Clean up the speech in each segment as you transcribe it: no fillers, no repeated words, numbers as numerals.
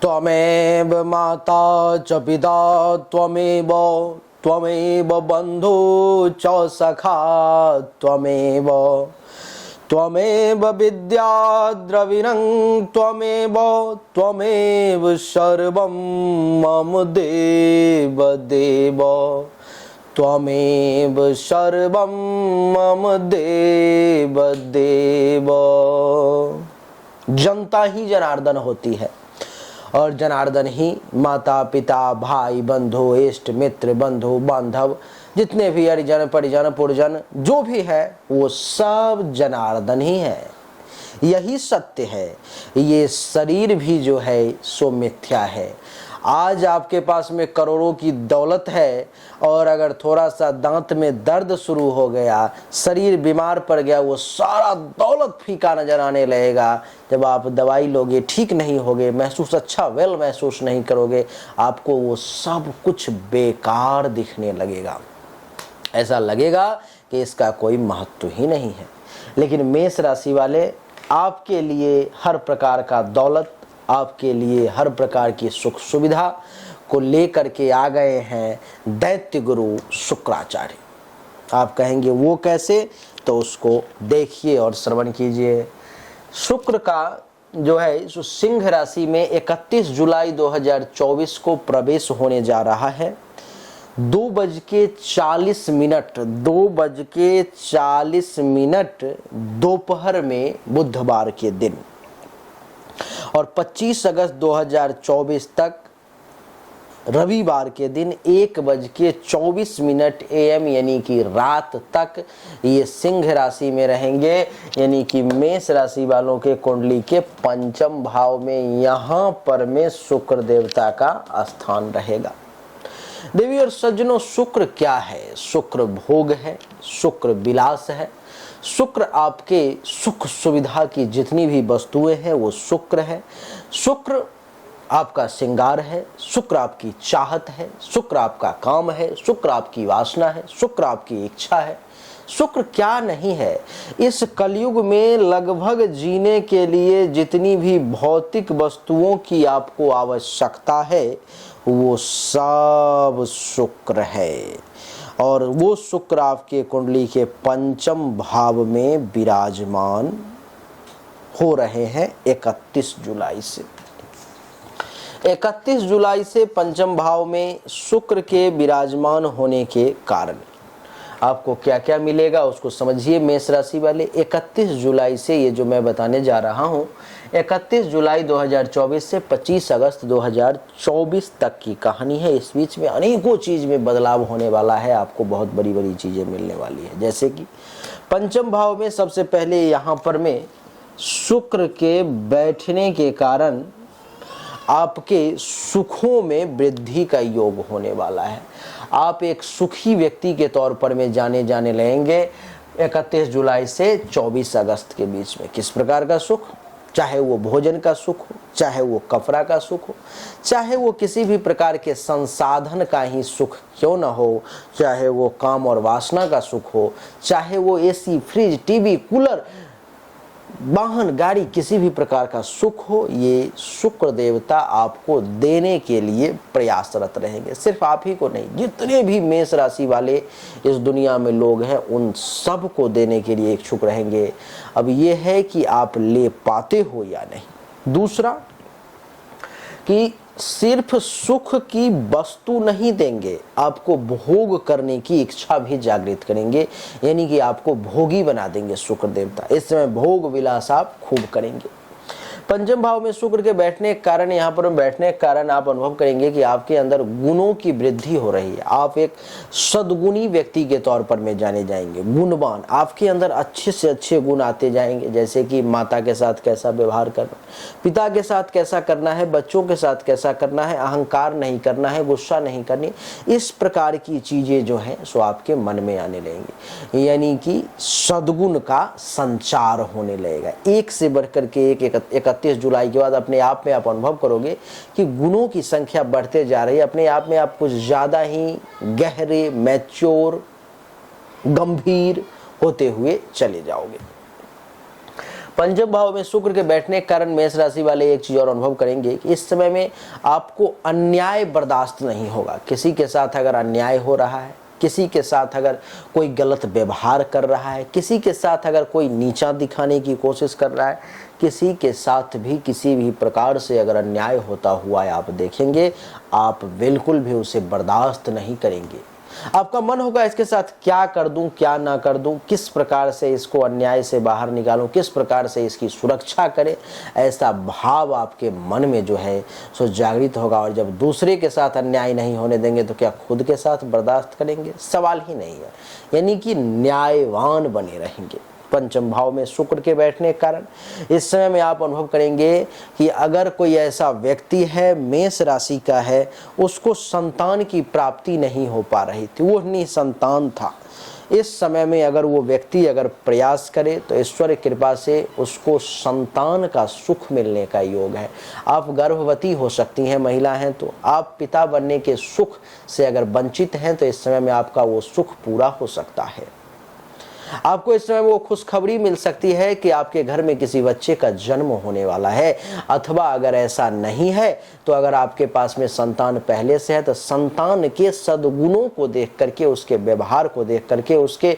त्वमेव माता च पिता त्वमेव त्वमेव बन्धु च सखा त्वमेव त्वमेव विद्या द्रविणं त्वमेव त्वमेव सर्वं मम देव देव त्वमेव सर्वं मम देव देव। जनता ही जनार्दन होती है और जनार्दन ही माता पिता भाई बंधु इष्ट मित्र बंधु बांधव जितने भी हरिजन परिजन पुरजन जो भी है वो सब जनार्दन ही है। यही सत्य है। ये शरीर भी जो है सो मिथ्या है। आज आपके पास में करोड़ों की दौलत है और अगर थोड़ा सा दांत में दर्द शुरू हो गया, शरीर बीमार पड़ गया, वो सारा दौलत फीका नजर आने लगेगा। जब आप दवाई लोगे ठीक नहीं होगे, महसूस अच्छा वेल महसूस नहीं करोगे, आपको वो सब कुछ बेकार दिखने लगेगा। ऐसा लगेगा कि इसका कोई महत्व ही नहीं है। लेकिन मेष राशि वाले, आपके लिए हर प्रकार का दौलत, आपके लिए हर प्रकार की सुख सुविधा को लेकर के आ गए हैं दैत्य गुरु शुक्राचार्य। आप कहेंगे वो कैसे, तो उसको देखिए और श्रवण कीजिए। शुक्र का जो है सो सिंह राशि में 31 जुलाई 2024 को प्रवेश होने जा रहा है। 2:40 दोपहर में बुधवार के दिन और 25 अगस्त 2024 तक रविवार के दिन 1:24 AM यानी कि रात तक ये सिंह राशि में रहेंगे। यानी कि मेष राशि वालों के कुंडली के पंचम भाव में यहाँ पर में शुक्र देवता का स्थान रहेगा। देवी और सज्जनों, शुक्र क्या है? शुक्र भोग है, शुक्र विलास है, शुक्र आपके सुख सुविधा की जितनी भी वस्तुएं हैं वो शुक्र है। शुक्र आपका श्रृंगार है, शुक्र आपकी चाहत है, शुक्र आपका काम है, शुक्र आपकी वासना है, शुक्र आपकी इच्छा है। शुक्र क्या नहीं है? इस कलयुग में लगभग जीने के लिए जितनी भी भौतिक वस्तुओं की आपको आवश्यकता है वो सब शुक्र है। और वो शुक्र आपके कुंडली के पंचम भाव में विराजमान हो रहे हैं 31 जुलाई से। 31 जुलाई से पंचम भाव में शुक्र के विराजमान होने के कारण आपको क्या क्या मिलेगा उसको समझिए मेष राशि वाले। 31 जुलाई से ये जो मैं बताने जा रहा हूँ 31 जुलाई 2024 से 25 अगस्त 2024 तक की कहानी है। इस बीच में अनेकों चीज में बदलाव होने वाला है, आपको बहुत बड़ी बड़ी चीजें मिलने वाली है। जैसे कि पंचम भाव में सबसे पहले यहाँ पर में शुक्र के बैठने के कारण आपके सुखों में वृद्धि का योग होने वाला है। आप एक सुखी व्यक्ति के तौर पर में जाने लगेंगे 31 जुलाई से 24 अगस्त के बीच में। किस प्रकार का सुख? चाहे वो भोजन का सुख हो, चाहे वो कपड़ा का सुख हो, चाहे वो किसी भी प्रकार के संसाधन का ही सुख क्यों ना हो, चाहे वो काम और वासना का सुख हो, चाहे वो एसी फ्रिज टीवी कूलर वाहन गाड़ी किसी भी प्रकार का सुख हो, ये शुक्र देवता आपको देने के लिए प्रयासरत रहेंगे। सिर्फ आप ही को नहीं, जितने भी मेष राशि वाले इस दुनिया में लोग हैं उन सब को देने के लिए इच्छुक रहेंगे। अब ये है कि आप ले पाते हो या नहीं। दूसरा कि सिर्फ सुख की वस्तु नहीं देंगे, आपको भोग करने की इच्छा भी जागृत करेंगे। यानी कि आपको भोगी बना देंगे शुक्र देवता। इस समय भोग विलास आप खूब करेंगे। पंचम भाव में शुक्र के बैठने के कारण, यहाँ पर बैठने के कारण आप अनुभव करेंगे कि आपके अंदर गुणों की वृद्धि हो रही है। आप एक सद्गुणी व्यक्ति के तौर पर में जाने जाएंगे, गुणवान। आपके अंदर अच्छे से अच्छे गुण आते जाएंगे, जैसे कि माता के साथ कैसा व्यवहार करना, पिता के साथ कैसा करना है, बच्चों के साथ कैसा करना है, अहंकार नहीं करना है, गुस्सा नहीं करनी। इस प्रकार की चीजें जो हैं सो आपके मन में आने लगेंगी। यानी कि सद्गुण का संचार होने लगेगा। एक से बढ़कर के एक 31 जुलाई के बाद अपने आप में आप अनुभव करोगे कि गुणों की संख्या बढ़ते जा रही है। अपने आप में आप कुछ ज्यादा ही गहरे, मैच्योर, गंभीर होते हुए चले जाओगे। पंचम भाव में शुक्र के बैठने के कारण मेष राशि वाले एक चीज और अनुभव करेंगे कि इस समय में आपको अन्याय बर्दाश्त नहीं होगा। किसी के साथ अगर अन्याय हो रहा है, किसी के साथ अगर कोई गलत व्यवहार कर रहा है, किसी के साथ अगर कोई नीचा दिखाने की कोशिश कर रहा है, किसी के साथ भी किसी भी प्रकार से अगर अन्याय होता हुआ आप देखेंगे, आप बिल्कुल भी उसे बर्दाश्त नहीं करेंगे। आपका मन होगा इसके साथ क्या कर दूं, क्या ना कर दूं, किस प्रकार से इसको अन्याय से बाहर निकालूं, किस प्रकार से इसकी सुरक्षा करें। ऐसा भाव आपके मन में जो है सो जागृत होगा। और जब दूसरे के साथ अन्याय नहीं होने देंगे तो क्या खुद के साथ बर्दाश्त करेंगे? सवाल ही नहीं है। यानी कि न्यायवान बने रहेंगे। पंचम भाव में शुक्र के बैठने के कारण इस समय में आप अनुभव करेंगे कि अगर कोई ऐसा व्यक्ति है, मेष राशि का है, उसको संतान की प्राप्ति नहीं हो पा रही थी, वो निसंतान था, इस समय में अगर वो व्यक्ति अगर प्रयास करे तो ईश्वर की कृपा से उसको संतान का सुख मिलने का योग है। आप गर्भवती हो सकती हैं, महिला हैं, तो आप पिता बनने के सुख से अगर वंचित हैं तो इस समय में आपका वो सुख पूरा हो सकता है। आपको इस समय वो खुशखबरी मिल सकती है कि आपके घर में किसी बच्चे का जन्म होने वाला है। अथवा अगर ऐसा नहीं है तो अगर आपके पास में संतान पहले से है तो संतान के सद्गुणों को देख करके, उसके व्यवहार को देख करके, उसके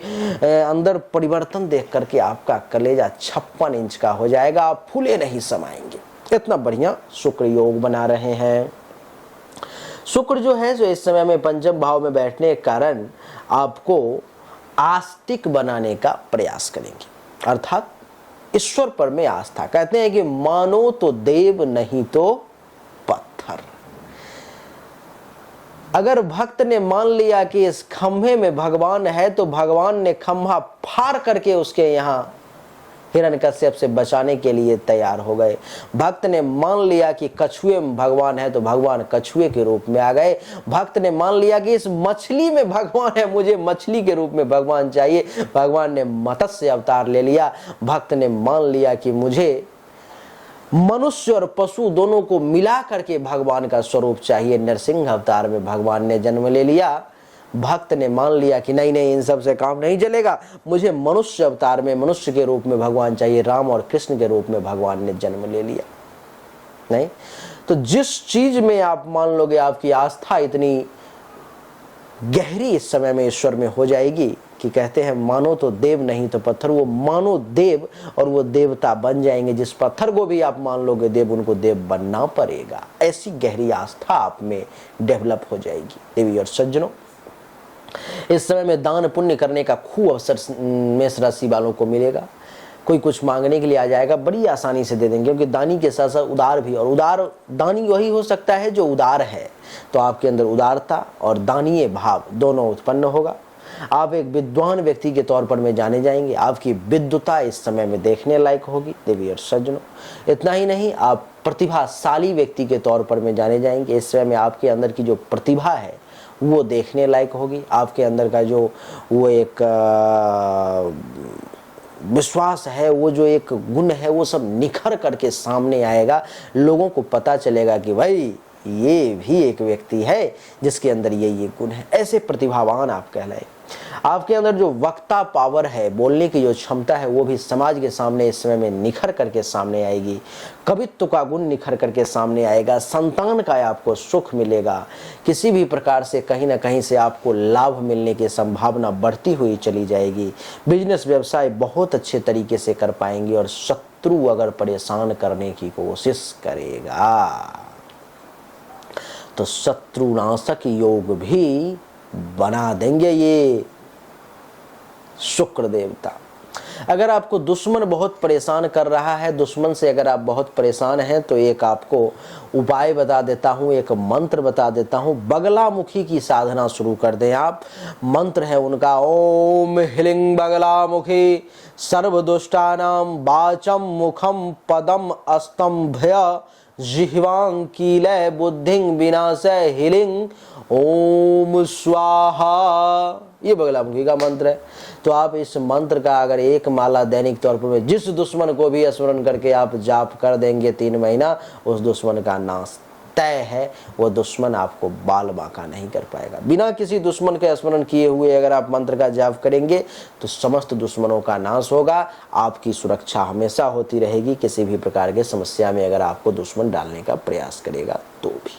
अंदर परिवर्तन देख करके आपका कलेजा 56 इंच का हो जाएगा। आप फूले नहीं समाएंगे। इतना बढ़िया शुक्र योग बना रहे हैं। शुक्र जो है जो इस समय में पंचम भाव में बैठने के कारण आपको आस्तिक बनाने का प्रयास करेंगे, अर्थात ईश्वर पर में आस्था। कहते हैं कि मानो तो देव नहीं तो पत्थर। अगर भक्त ने मान लिया कि इस खंभे में भगवान है तो भगवान ने खंभा फाड़ करके उसके यहां हिरण्यकश्यप से बचाने के लिए तैयार हो गए। भक्त ने मान लिया कि कछुए में भगवान है तो भगवान कछुए के रूप में आ गए। भक्त ने मान लिया कि इस मछली में भगवान है, मुझे मछली के रूप में भगवान चाहिए, भगवान ने मत्स्य अवतार ले लिया। भक्त ने मान लिया कि मुझे मनुष्य और पशु दोनों को मिला करके भगवान का स्वरूप चाहिए, नरसिंह अवतार में भगवान ने जन्म ले लिया। भक्त ने मान लिया कि नहीं नहीं, इन सब से काम नहीं चलेगा, मुझे मनुष्य अवतार में, मनुष्य के रूप में भगवान चाहिए, राम और कृष्ण के रूप में भगवान ने जन्म ले लिया। नहीं तो जिस चीज में आप मान लोगे, आपकी आस्था इतनी गहरी इस समय में ईश्वर में हो जाएगी कि कहते हैं मानो तो देव नहीं तो पत्थर। वो मानो देव और वो देवता बन जाएंगे। जिस पत्थर को भी आप मान लोगे देव, उनको देव बनना पड़ेगा। ऐसी गहरी आस्था आप में डेवलप हो जाएगी। देवी और सज्जनों, इस समय में दान पुण्य करने का खूब अवसर मेष राशि वालों को मिलेगा। कोई कुछ मांगने के लिए आ जाएगा, बड़ी आसानी से दे देंगे, क्योंकि दानी के साथ साथ उदार भी। और उदार दानी वही हो सकता है जो उदार है। तो आपके अंदर उदारता और दानीय भाव दोनों उत्पन्न होगा। आप एक विद्वान व्यक्ति के तौर पर में जाने जाएंगे। आपकी विद्वता इस समय में देखने लायक होगी। देवी और सज्जनों, इतना ही नहीं, आप प्रतिभाशाली व्यक्ति के तौर पर में जाने जाएंगे। इस समय में आपके अंदर की जो प्रतिभा है वो देखने लायक होगी। आपके अंदर का जो वो एक विश्वास है, वो जो एक गुण है, वो सब निखर करके सामने आएगा। लोगों को पता चलेगा कि भाई ये भी एक व्यक्ति है जिसके अंदर ये गुण है। ऐसे प्रतिभावान आप कहलाए। आपके अंदर जो वक्ता पावर है, बोलने की जो क्षमता है, वो भी समाज के सामने इस समय में निखर करके सामने आएगी। कवित्व का गुण निखर करके सामने आएगा। संतान का आपको सुख मिलेगा। किसी भी प्रकार से कहीं ना कहीं से आपको लाभ मिलने की संभावना बढ़ती हुई चली जाएगी। बिजनेस व्यवसाय बहुत अच्छे तरीके से कर पाएंगे। और शत्रु अगर परेशान करने की कोशिश करेगा तो शत्रुनाशक योग भी बना देंगे ये शुक्र देवता। अगर आपको दुश्मन बहुत परेशान कर रहा है, दुश्मन से अगर आप बहुत परेशान हैं, तो एक आपको उपाय बता देता हूं, एक मंत्र बता देता हूं। बगलामुखी की साधना शुरू कर दें आप। मंत्र है उनका, ओम ह्लीं बगलामुखी सर्वदुष्टानां वाचम मुखम पदम अस्तंभय जिह्वां कीलय बुद्धिं विनाशय ह्लीं ओम स्वाहा। ये बगलामुखी का मंत्र है। तो आप इस मंत्र का अगर एक माला दैनिक तौर पर जिस दुश्मन को भी स्मरण करके आप जाप कर देंगे 3 महीना, उस दुश्मन का नाश तय है, वह दुश्मन आपको बाल बांका नहीं कर पाएगा। बिना किसी दुश्मन के स्मरण किए हुए अगर आप मंत्र का जाप करेंगे तो समस्त दुश्मनों का नाश होगा, आपकी सुरक्षा हमेशा होती रहेगी। किसी भी प्रकार के समस्या में अगर आपको दुश्मन डालने का प्रयास करेगा तो भी।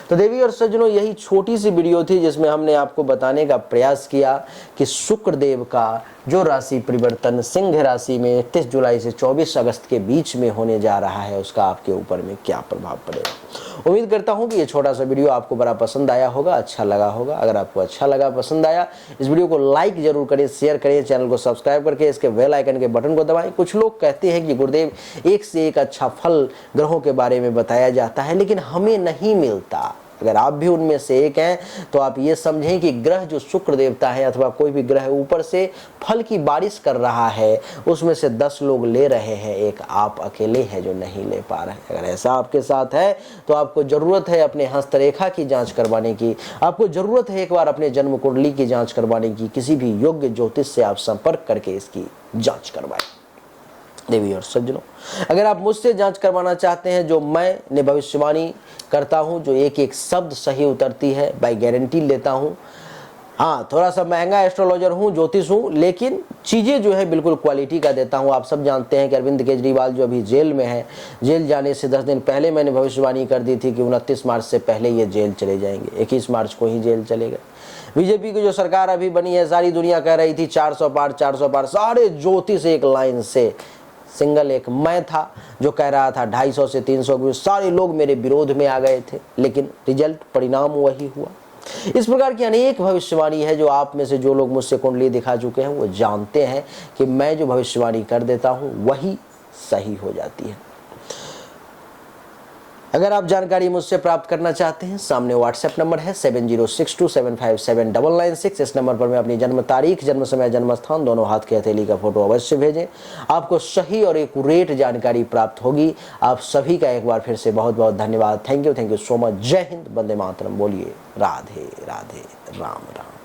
तो देवी और सज्जनों, यही छोटी सी वीडियो थी जिसमें हमने आपको बताने का प्रयास किया कि शुक्रदेव का जो राशि परिवर्तन सिंह राशि में 31 जुलाई से 24 अगस्त के बीच में होने जा रहा है, उसका आपके ऊपर में क्या प्रभाव पड़ेगा। उम्मीद करता हूं कि ये छोटा सा वीडियो आपको बड़ा पसंद आया होगा, अच्छा लगा होगा। अगर आपको अच्छा लगा, पसंद आया, इस वीडियो को लाइक जरूर करें, शेयर करें, चैनल को सब्सक्राइब करके इसके बेल आइकन के बटन को दबाएं। कुछ लोग कहते हैं कि गुरुदेव एक से एक अच्छा फल ग्रहों के बारे में बताया जाता है, लेकिन हमें नहीं मिलता। अगर आप भी उनमें से एक हैं तो आप ये समझें कि ग्रह जो शुक्र देवता है अथवा कोई भी ग्रह ऊपर से फल की बारिश कर रहा है, उसमें से 10 लोग ले रहे हैं, एक आप अकेले हैं जो नहीं ले पा रहे। अगर ऐसा आपके साथ है तो आपको जरूरत है अपने हस्तरेखा की जांच करवाने की, आपको जरूरत है एक बार अपने जन्म कुंडली की जांच करवाने की। किसी भी योग्य ज्योतिष से आप संपर्क करके इसकी जांच करवाएं। देवी और सज्जनों, अगर आप मुझसे जांच करवाना चाहते हैं, जो मैंने भविष्यवाणी करता हूं, जो एक एक शब्द सही उतरती है, बाय गारंटी लेता हूं। हाँ, थोड़ा सा महंगा एस्ट्रोलॉजर हूं, ज्योतिष हूं, लेकिन चीज़ें जो है बिल्कुल क्वालिटी का देता हूं। आप सब जानते हैं कि अरविंद केजरीवाल जो अभी जेल में है, जेल जाने से 10 दिन पहले मैंने भविष्यवाणी कर दी थी कि 29 मार्च से पहले ये जेल चले जाएंगे, 21 मार्च को ही जेल चले गए। बीजेपी की जो सरकार अभी बनी है, सारी दुनिया कह रही थी 400 पार 400 पार, सारे ज्योतिष एक लाइन से, सिंगल एक मैं था जो कह रहा था 250 से 300 के, सारे लोग मेरे विरोध में आ गए थे, लेकिन रिजल्ट परिणाम वही हुआ। इस प्रकार की अनेक भविष्यवाणी है जो आप में से जो लोग मुझसे कुंडली दिखा चुके हैं वो जानते हैं कि मैं जो भविष्यवाणी कर देता हूं वही सही हो जाती है। अगर आप जानकारी मुझसे प्राप्त करना चाहते हैं, सामने व्हाट्सएप नंबर है 7062757996। इस नंबर पर मैं अपनी जन्म तारीख, जन्म समय, जन्म स्थान, दोनों हाथ की हथेली का फोटो अवश्य भेजें। आपको सही और एक्यूरेट जानकारी प्राप्त होगी। आप सभी का एक बार फिर से बहुत बहुत धन्यवाद। Thank you so much. जय हिंद, वंदे मातरम। बोलिए राधे राधे, राम राम।